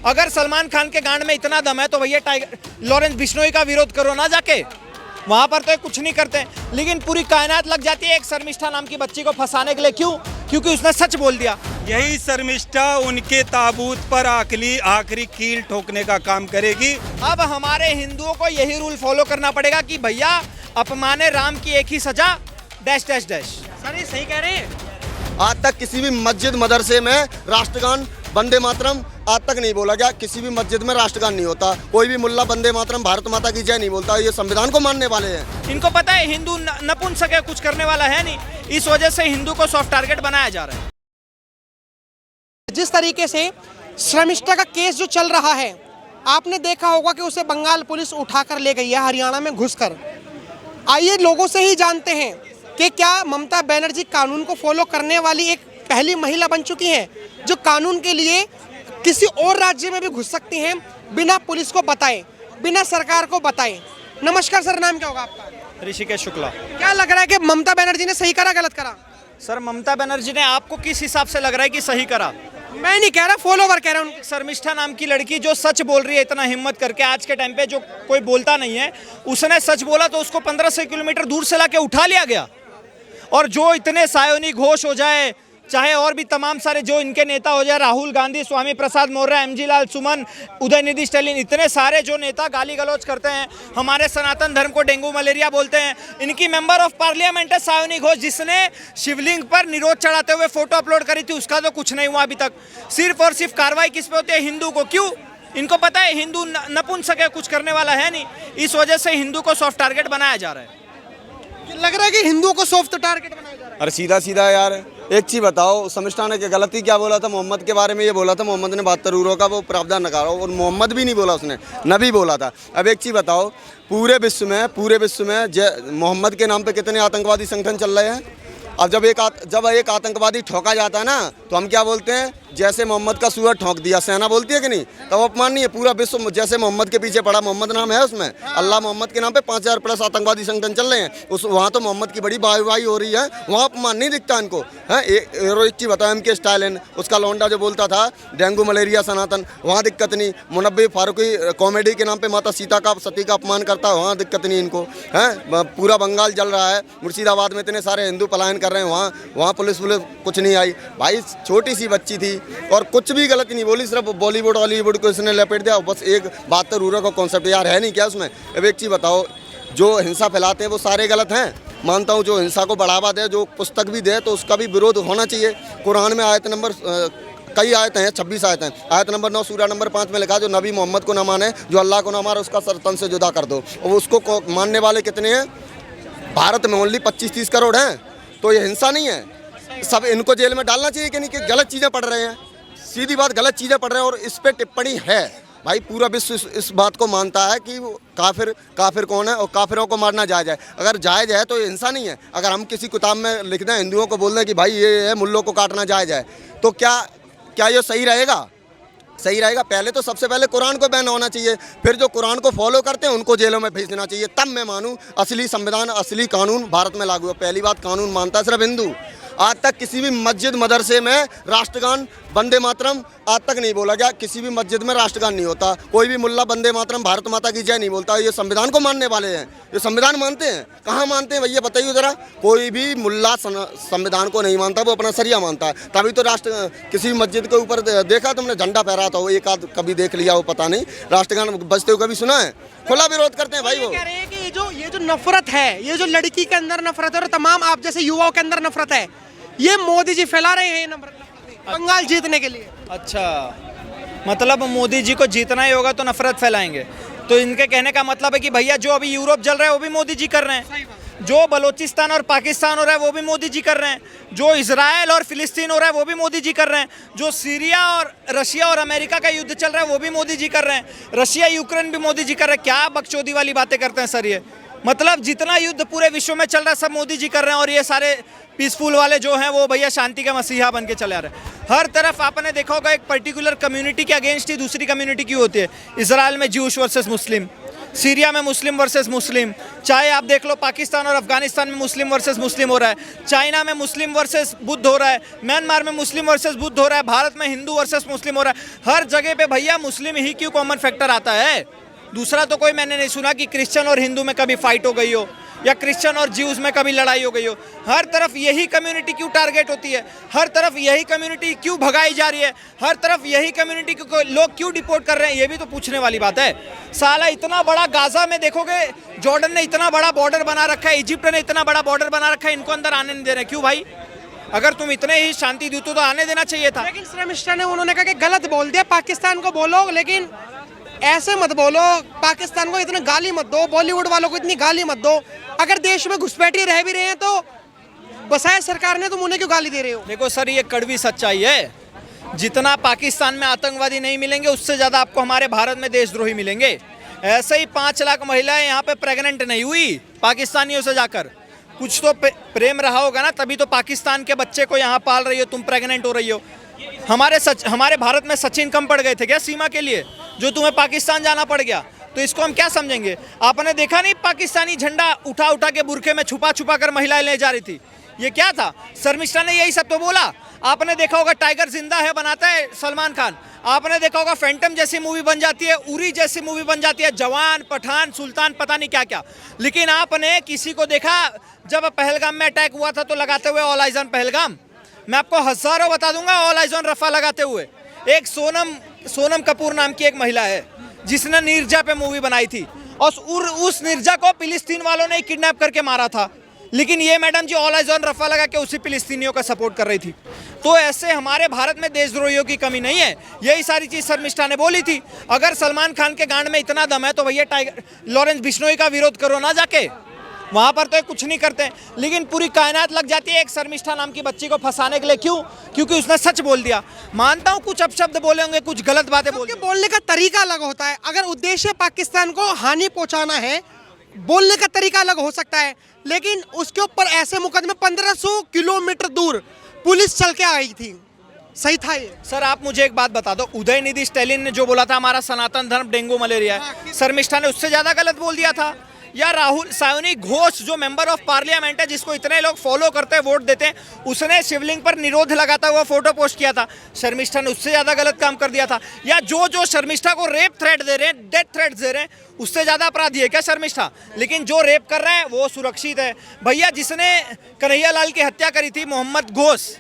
अगर सलमान खान के गांड में इतना दम है तो भैया टाइगर लॉरेंस बिश्नोई का विरोध करो ना जाके, वहां पर तो कुछ नहीं करते, लेकिन पूरी कायनात लग जाती है एक शर्मिष्ठा नाम की बच्ची को फंसाने के लिए। क्यों? क्योंकि उसने सच बोल दिया। यही शर्मिष्ठा उनके ताबूत पर आखिरी कील ठोकने का काम करेगी। अब हमारे हिंदुओं को यही रूल फॉलो करना पड़ेगा कि भैया अपमाने राम की एक ही सजा, डैश डैश डैश। सर ये सही कह रहे हैं। आज तक किसी भी मस्जिद मदरसे में राष्ट्रगान वंदे मातरम आज तक नहीं बोला गया। किसी भी मस्जिद में राष्ट्रगान नहीं होता। कोई भी मुल्ला वंदे मातरम भारत माता की जय नहीं बोलता। ये संविधान को मानने वाले हैं। इनको पता है हिंदू नपुंसक है, कुछ करने वाला है नहीं, इस वजह से हिंदू को सॉफ्ट टारगेट बनाया जा रहा है। जिस तरीके से शर्मिष्ठा का केस जो चल रहा है, आपने देखा होगा कि उसे बंगाल पुलिस उठाकर ले गई है हरियाणा में घुसकर। आइए लोगों से ही जानते हैं कि क्या ममता बनर्जी कानून को फॉलो करने वाली एक पहली महिला बन चुकी हैं जो कानून के लिए किसी और राज्य में भी घुस सकती हैं बिना पुलिस को बताए, बिना सरकार को बताए। नमस्कार सर, नाम क्या होगा आपका? ऋषिकेश शुक्ला। क्या लग रहा है कि ममता बनर्जी ने सही करा गलत करा? सर ममता बनर्जी ने, आपको किस हिसाब से लग रहा है कि सही करा? मैं नहीं कह रहा, फॉलोवर कह रहा हूँ। शर्मिष्ठा नाम की लड़की जो सच बोल रही है इतना हिम्मत करके, आज के टाइम पे जो कोई बोलता नहीं है, उसने सच बोला तो उसको 1500 किलोमीटर दूर से लाके उठा लिया गया। और जो इतने सायोनी घोष हो जाए, चाहे और भी तमाम सारे जो इनके नेता हो जाए, राहुल गांधी, स्वामी प्रसाद मौर्य, एमजी लाल सुमन, उदयनिधि स्टालिन, इतने सारे जो नेता गाली गलौज करते हैं, हमारे सनातन धर्म को डेंगू मलेरिया बोलते हैं, इनकी मेंबर ऑफ पार्लियामेंट है सायोनी घोष, जिसने शिवलिंग पर निरोध चढ़ाते हुए फोटो अपलोड करी थी। उसका तो कुछ नहीं हुआ अभी तक। सिर्फ और सिर्फ कार्रवाई किस पे होती है? हिंदू को। क्यों? इनको पता है हिंदू नपुंसक है, कुछ करने वाला है नहीं, इस वजह से हिंदू को सॉफ्ट टारगेट बनाया जा रहा है। लग रहा है कि हिंदुओं को सॉफ्ट टारगेट बनाया जा रहा है। अरे सीधा सीधा यार, एक चीज बताओ, शर्मिष्ठा ने क्या गलती क्या बोला था? मोहम्मद के बारे में ये बोला था, मोहम्मद ने 72 ऊरों का वो प्रावधान नकारा, और मोहम्मद भी नहीं बोला उसने, नबी बोला था। अब एक चीज बताओ, पूरे विश्व में मोहम्मद के नाम पे कितने आतंकवादी संगठन चल रहे हैं? अब जब एक आतंकवादी ठोका जाता है ना, तो हम क्या बोलते हैं? जैसे मोहम्मद का सूरज ठोक दिया, सेना बोलती है कि नहीं? तब अपमान नहीं है? पूरा विश्व जैसे मोहम्मद के पीछे पड़ा, मोहम्मद नाम है उसमें, अल्लाह मोहम्मद के नाम पे 5000 प्लस आतंकवादी संगठन चल रहे हैं। वहाँ तो मोहम्मद की बड़ी वाहवाही हो रही है, वहाँ अपमान नहीं दिखता इनको है। एक चीज़ बताओ, MK स्टालिन, उसका लौंडा जो बोलता था डेंगू मलेरिया सनातन, वहाँ दिक्कत नहीं। मुनव्वी फारूकी कॉमेडी के नाम पे माता सीता का, सती का अपमान करता है, वहाँ दिक्कत नहीं इनको है। पूरा बंगाल जल रहा है, मुर्शिदाबाद में इतने सारे हिंदू पलायन कर रहे हैं, वहाँ पुलिस कुछ नहीं आई। भाई छोटी सी बच्ची थी और कुछ भी गलत नहीं बोली, सिर्फ बॉलीवुड हॉलीवुड को इसने लपेट दिया। बस एक 72 ऊरों का कॉन्सेप्ट यार है नहीं क्या उसमें? अब एक चीज़ बताओ, जो हिंसा फैलाते हैं वो सारे गलत हैं, मानता हूँ। जो हिंसा को बढ़ावा दे, जो पुस्तक भी दे, तो उसका भी विरोध होना चाहिए। कुरान में आयत नंबर कई आयतें हैं, 26 आयतें हैं। आयत नंबर 9 सूरा नंबर 5 में लिखा, जो नबी मोहम्मद को ना माने, जो अल्लाह को ना मारे, उसका सर तन से जुदा कर दो। और उसको मानने वाले कितने हैं? भारत में ओनली 25-30 करोड़ हैं। तो ये हिंसा नहीं है? सब इनको जेल में डालना चाहिए कि नहीं? कि गलत चीज़ें पढ़ रहे हैं, सीधी बात, गलत चीज़ें पढ़ रहे हैं और इस पे टिप्पणी है। भाई पूरा विश्व इस बात को मानता है कि काफिर कौन है और काफिरों को मारना जायज़ है। अगर जायज़ है तो ये हिंसा नहीं है। अगर हम किसी किताब में लिख दें, हिंदुओं को बोल दें कि भाई ये है, मुल्लों को काटना जायज़ है, तो क्या ये सही रहेगा? सही रहेगा? पहले तो सबसे पहले कुरान को बैन होना चाहिए, फिर जो कुरान को फॉलो करते हैं उनको जेलों में भेज देना चाहिए, तब मैं मानूँ असली संविधान, असली कानून भारत में लागू है। पहली बात, कानून मानता है सिर्फ हिंदू। आज तक किसी भी मस्जिद मदरसे में राष्ट्रगान वंदे मातरम आज तक नहीं बोला गया। किसी भी मस्जिद में राष्ट्रगान नहीं होता। कोई भी मुल्ला वंदे मातरम भारत माता की जय नहीं बोलता। ये संविधान को मानने वाले हैं। ये संविधान मानते हैं? कहाँ मानते हैं भैया, बताइए ज़रा। कोई भी मुल्ला संविधान को नहीं मानता, वो अपना सरिया मानता है। तभी तो किसी मस्जिद के ऊपर देखा तुमने झंडा फहरा था, वो एक आध कभी देख लिया हो, पता नहीं। राष्ट्रगान बजते हुए कभी सुना है? खुला विरोध करते हैं भाई वो। कह रहे हैं कि ये जो नफरत है, ये जो लड़की के अंदर नफरत है और तमाम आप जैसे युवाओं के अंदर नफरत है, ये मोदी जी फैला रहे हैं बंगाल जीतने के लिए। अच्छा, मतलब मोदी जी को जीतना ही होगा तो नफरत फैलाएंगे। तो इनके कहने का मतलब है कि भैया जो अभी यूरोप जल रहा है वो भी मोदी जी कर रहे हैं, जो बलोचिस्तान और पाकिस्तान हो रहा है वो भी मोदी जी कर रहे हैं, जो इजराइल और फिलिस्तीन हो रहा है वो भी मोदी जी कर रहे हैं, जो सीरिया और रशिया और अमेरिका का युद्ध चल रहा है वो भी मोदी जी कर रहे हैं, रशिया यूक्रेन भी मोदी जी कर रहे हैं। क्या बकचोदी वाली बातें करते हैं सर ये? मतलब जितना युद्ध पूरे विश्व में चल रहा है सब मोदी जी कर रहे हैं, और ये सारे पीसफुल वाले जो हैं वो भैया शांति के मसीहा बन के चले आ रहे हैं। हर तरफ आपने देखा होगा एक पर्टिकुलर कम्युनिटी के अगेंस्ट ही दूसरी कम्युनिटी की होती है। इजराइल में ज्यूश वर्सेस मुस्लिम, सीरिया में मुस्लिम वर्सेस मुस्लिम, चाहे आप देख लो पाकिस्तान और अफगानिस्तान में मुस्लिम वर्सेस मुस्लिम हो रहा है, चाइना में मुस्लिम वर्सेस बुद्ध हो रहा है, म्यांमार में मुस्लिम वर्सेस बुद्ध हो रहा है, भारत में हिंदू वर्सेस मुस्लिम हो रहा है। हर जगह पे भैया मुस्लिम ही क्यों कॉमन फैक्टर आता है? दूसरा तो कोई मैंने नहीं सुना कि क्रिश्चियन और हिंदू में कभी फाइट हो गई हो या क्रिश्चियन और ज्यूज में कभी लड़ाई हो गई हो। हर तरफ यही कम्युनिटी क्यों टारगेट होती है? हर तरफ यही कम्युनिटी क्यों भगाई जा रही है? हर तरफ यही कम्युनिटी को लोग क्यों डिपोर्ट कर रहे हैं? ये भी तो पूछने वाली बात है। साला इतना बड़ा गाजा में देखोगे, जॉर्डन ने इतना बड़ा बॉर्डर बना रखा है, इजिप्ट ने इतना बड़ा बॉर्डर बना रखा है, इनको अंदर आने नहीं दे रहे। क्यों भाई? अगर तुम इतने ही शांति दूत हो तो आने देना चाहिए था। लेकिन श्रमिष्ठा ने उन्होंने कहा कि गलत बोल दिया, पाकिस्तान को बोलो लेकिन ऐसे मत बोलो, पाकिस्तान को इतने गाली मत दो, बॉलीवुड वालों को इतनी गाली मत दो। अगर देश में घुसपैठी रह भी रहे हैं तो बसाए सरकार ने, तुम उन्हें क्यों गाली दे रहे हो? देखो सर, ये कड़वी सच्चाई है। जितना पाकिस्तान में आतंकवादी नहीं मिलेंगे, उससे ज़्यादा आपको हमारे भारत में देशद्रोही मिलेंगे। ऐसे ही 5 लाख महिलाएं यहाँ पे प्रेग्नेंट नहीं हुई पाकिस्तानियों से जाकर। कुछ तो प्रेम रहा होगा ना, तभी तो पाकिस्तान के बच्चे को यहाँ पाल रही हो, तुम प्रेग्नेंट हो रही हो। हमारे भारत में सचिन कम पड़ गए थे क्या सीमा के लिए, जो तुम्हें पाकिस्तान जाना पड़ गया? तो इसको हम क्या समझेंगे? आपने देखा नहीं पाकिस्तानी झंडा उठा उठा के बुरखे में छुपा छुपा कर महिलाएं ले जा रही थी? ये क्या था? शर्मिष्ठा ने यही सब तो बोला। आपने देखा होगा टाइगर जिंदा है बनाता है सलमान खान, आपने देखा होगा फैंटम जैसी मूवी बन जाती है, उरी जैसी मूवी बन जाती है, जवान, पठान, सुल्तान, पता नहीं क्या क्या। लेकिन आपने किसी को देखा जब पहलगाम में अटैक हुआ था तो लगाते हुए ऑल आइज ऑन पहलगाम? मैं आपको हजारों बता दूंगा ऑल आइज ऑन रफा लगाते हुए। एक सोनम कपूर नाम की एक महिला है जिसने नीरजा पे मूवी बनाई थी, और उस नीरजा को फिलिस्तीन वालों ने किडनैप करके मारा था। लेकिन ये madam ji all eyes on रफा लगा के उसी फिलिस्तीनियों का सपोर्ट कर रही थी। तो ऐसे हमारे भारत में देशद्रोहियों की कमी नहीं है। यही सारी चीज़ शर्मिष्ठा ने बोली थी। अगर सलमान खान के गांड में इतना दम है तो भैया टाइगर लॉरेंस बिश्नोई का विरोध करो ना जाके, वहाँ पर तो ये कुछ नहीं करते। लेकिन पूरी कायनात लग जाती है एक शर्मिष्ठा नाम की बच्ची को फंसाने के लिए। क्यों? क्योंकि उसने सच बोल दिया। मानता हूँ कुछ अपशब्द बोले होंगे, कुछ गलत बातें बोले, बोलने का तरीका अलग होता है। अगर उद्देश्य पाकिस्तान को हानि पहुंचाना है, बोलने का तरीका अलग हो सकता है। लेकिन उसके ऊपर ऐसे मुकदमे 1500 किलोमीटर दूर पुलिस चल के आई थी, सही था ये? सर आप मुझे एक बात बता दो, उदयनिधि स्टैलिन ने जो बोला था हमारा सनातन धर्म डेंगू मलेरिया है, शर्मिष्ठा ने उससे ज्यादा गलत बोल दिया था? या राहुल सायोनी घोष जो मेंबर ऑफ पार्लियामेंट है, जिसको इतने लोग फॉलो करते हैं, वोट देते हैं, उसने शिवलिंग पर निरोध लगाता हुआ फोटो पोस्ट किया था, शर्मिष्ठा ने उससे ज्यादा गलत काम कर दिया था? या जो शर्मिष्ठा को रेप थ्रेट दे रहे हैं, डेथ थ्रेट दे रहे हैं, उससे ज्यादा अपराधी है क्या शर्मिष्ठा? लेकिन जो रेप कर रहा है वो सुरक्षित है। भैया जिसने कन्हैया लाल की हत्या करी थी, मोहम्मद घोष,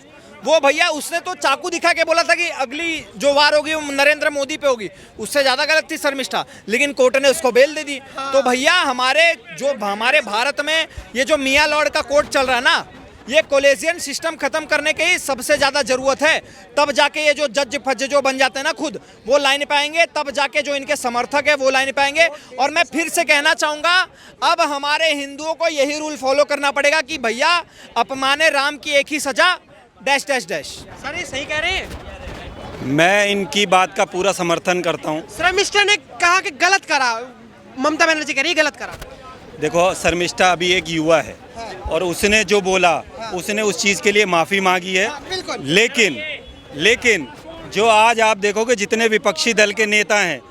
वो भैया उसने तो चाकू दिखा के बोला था कि अगली जो वार होगी वो नरेंद्र मोदी पे होगी। उससे ज़्यादा गलत थी शर्मिष्ठा, लेकिन कोर्ट ने उसको बेल दे दी। तो भैया हमारे भारत में ये जो मियाँ लॉर्ड का कोर्ट चल रहा है ना, ये कोलेजियन सिस्टम खत्म करने की सबसे ज़्यादा ज़रूरत है। तब जाके ये जो जज फज जो बन जाते हैं ना खुद, वो लाइन पाएंगे। तब जाके जो इनके समर्थक है वो लाइन पाएंगे। और मैं फिर से कहना चाहूँगा, अब हमारे हिंदुओं को यही रूल फॉलो करना पड़ेगा कि भैया अपमाने राम की एक ही सजा, डैश डैश डैश। सर ये सही कह रहे हैं? मैं इनकी बात का पूरा समर्थन करता हूँ। शर्मिष्ठा ने कहा कि गलत करा, ममता बनर्जी कह रही है गलत करा। देखो शर्मिष्ठा अभी एक युवा है और उसने जो बोला उसने उस चीज़ के लिए माफ़ी मांगी है। बिल्कुल। लेकिन जो आज आप देखोगे जितने विपक्षी दल के नेता हैं,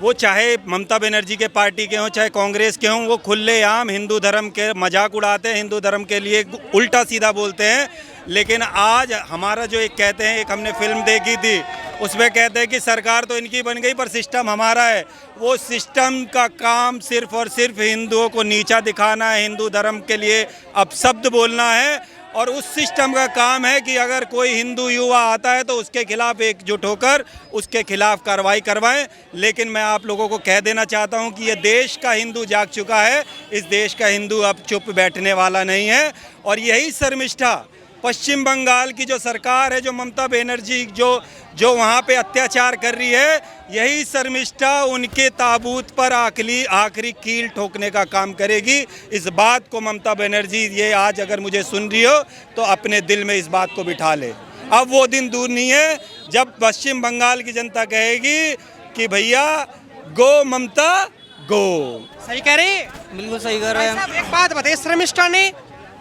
वो चाहे ममता बनर्जी के पार्टी के हों चाहे कांग्रेस के हों, वो खुलेआम हिंदू धर्म के मजाक उड़ाते हैं, हिंदू धर्म के लिए उल्टा सीधा बोलते हैं। लेकिन आज हमारा जो एक कहते हैं, एक हमने फिल्म देखी थी, उसमें कहते हैं कि सरकार तो इनकी बन गई पर सिस्टम हमारा है। वो सिस्टम का काम सिर्फ और सिर्फ हिंदुओं को नीचा दिखाना है, हिंदू धर्म के लिए अपशब्द बोलना है। और उस सिस्टम का काम है कि अगर कोई हिंदू युवा आता है तो उसके खिलाफ एकजुट होकर उसके खिलाफ कार्रवाई करवाएं। लेकिन मैं आप लोगों को कह देना चाहता हूं कि ये देश का हिंदू जाग चुका है। इस देश का हिंदू अब चुप बैठने वाला नहीं है। और यही शर्मिष्ठा पश्चिम बंगाल की जो सरकार है, जो ममता बनर्जी जो वहाँ पे अत्याचार कर रही है, यही शर्मिष्ठा उनके ताबूत पर आखिरी कील ठोकने का काम करेगी। इस बात को ममता बनर्जी ये आज अगर मुझे सुन रही हो तो अपने दिल में इस बात को बिठा ले। अब वो दिन दूर नहीं है जब पश्चिम बंगाल की जनता कहेगी कि भैया गो ममता गो। सही कह रहे हैं? बिल्कुल सही कर रहे हैं। एक बात बताइए, शर्मिष्ठा ने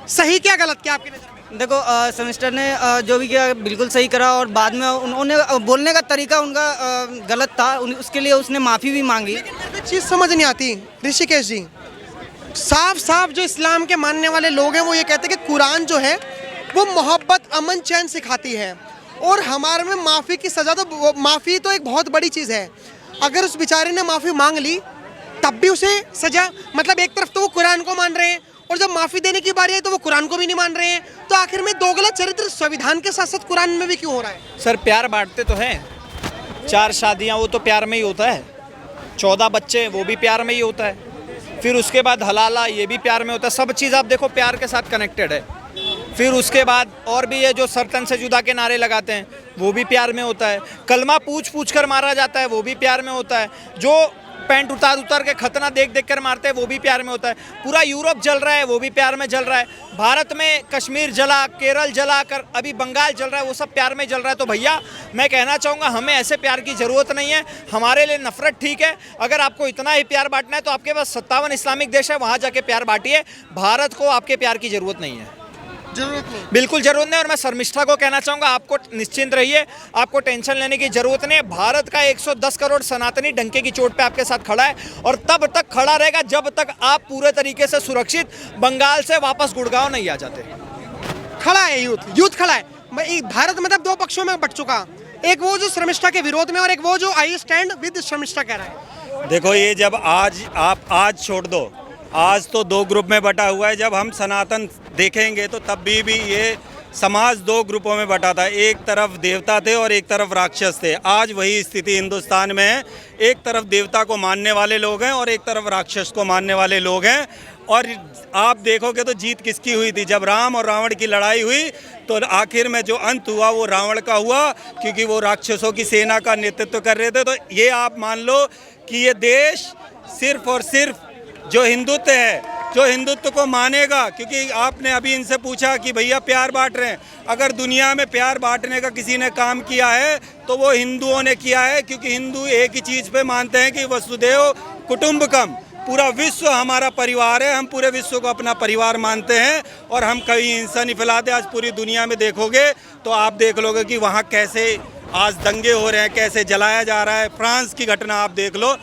सही क्या गलत क्या आपकी नज़र में? देखो सेमेस्टर ने जो भी किया बिल्कुल सही करा, और बाद में उन्होंने बोलने का तरीका उनका गलत था, उसके लिए उसने माफ़ी भी मांगी। एक चीज़ समझ नहीं आती ऋषिकेश जी, साफ साफ जो इस्लाम के मानने वाले लोग हैं वो ये कहते हैं कि कुरान जो है वो मोहब्बत, अमन, चैन सिखाती है, और हमारे में माफ़ी की सज़ा, तो माफ़ी तो एक बहुत बड़ी चीज़ है। अगर उस बेचारे ने माफ़ी मांग ली तब भी उसे सज़ा, मतलब एक तरफ तो वो कुरान को मान रहे हैं और जब माफ़ी देने की बारी आई तो वो कुरान को भी नहीं मान रहे हैं, तो आखिर में दो गलत चरित्र संविधान के साथ साथ कुरान में भी क्यों हो रहा है? सर प्यार बांटते तो हैं, 4 शादियां वो तो प्यार में ही होता है, 14 बच्चे वो भी प्यार में ही होता है, फिर उसके बाद हलाला ये भी प्यार में होता है, सब चीज़ आप देखो प्यार के साथ कनेक्टेड है। फिर उसके बाद और भी ये जो सरतन से जुदा के नारे लगाते हैं वो भी प्यार में होता है, कलमा पूछ पूछ कर मारा जाता है वो भी प्यार में होता है, जो पैंट उतार उतार के खतना देख देख कर मारते हैं वो भी प्यार में होता है, पूरा यूरोप जल रहा है वो भी प्यार में जल रहा है, भारत में कश्मीर जला, केरल जला कर अभी बंगाल जल रहा है, वो सब प्यार में जल रहा है। तो भैया मैं कहना चाहूँगा हमें ऐसे प्यार की ज़रूरत नहीं है, हमारे लिए नफरत ठीक है। अगर आपको इतना ही प्यार बांटना है तो आपके पास 57 इस्लामिक देश है, वहाँ जाके प्यार बांटिए, भारत को आपके प्यार की ज़रूरत नहीं है, जरूरत नहीं। बिल्कुल जरूरत नहीं। और मैं शर्मिष्ठा को कहना चाहूँगा आपको निश्चिंत रहिए, आपको टेंशन लेने की जरूरत नहीं है। भारत का 110 करोड़ सनातनी डंके की चोट पे आपके साथ खड़ा है और तब तक खड़ा रहेगा जब तक आप पूरे तरीके से सुरक्षित बंगाल से वापस गुड़गांव नहीं आ जाते। खड़ा है यूथ खड़ा है। भारत मतलब दो पक्षों में बट चुका, एक वो जो शर्मिष्ठा के विरोध में और एक वो जो आई स्टैंड विद शर्मिष्ठा कह रहा है। देखो ये जब आज छोड़ दो, आज तो 2 ग्रुप में बटा हुआ है, जब हम सनातन देखेंगे तो तब भी ये समाज 2 ग्रुपों में बटा था, एक तरफ देवता थे और एक तरफ राक्षस थे। आज वही स्थिति हिंदुस्तान में है, एक तरफ देवता को मानने वाले लोग हैं और एक तरफ राक्षस को मानने वाले लोग हैं। और आप देखोगे तो जीत किसकी हुई थी, जब राम और रावण की लड़ाई हुई तो आखिर में जो अंत हुआ वो रावण का हुआ, क्योंकि वो राक्षसों की सेना का नेतृत्व कर रहे थे। तो ये आप मान लो कि ये देश सिर्फ और सिर्फ जो हिंदुत्व है, जो हिंदुत्व को मानेगा, क्योंकि आपने अभी इनसे पूछा कि भैया प्यार बांट रहे हैं, अगर दुनिया में प्यार बांटने का किसी ने काम किया है तो वो हिंदुओं ने किया है, क्योंकि हिंदू एक ही चीज़ पे मानते हैं कि वसुदेव कुटुंबकम, पूरा विश्व हमारा परिवार है, हम पूरे विश्व को अपना परिवार मानते हैं और हम कभी हिंसा नहीं फैलाते। आज पूरी दुनिया में देखोगे तो आप देख लोगे कि वहाँ कैसे आज दंगे हो रहे हैं, कैसे जलाया जा रहा है, फ्रांस की घटना आप देख लो।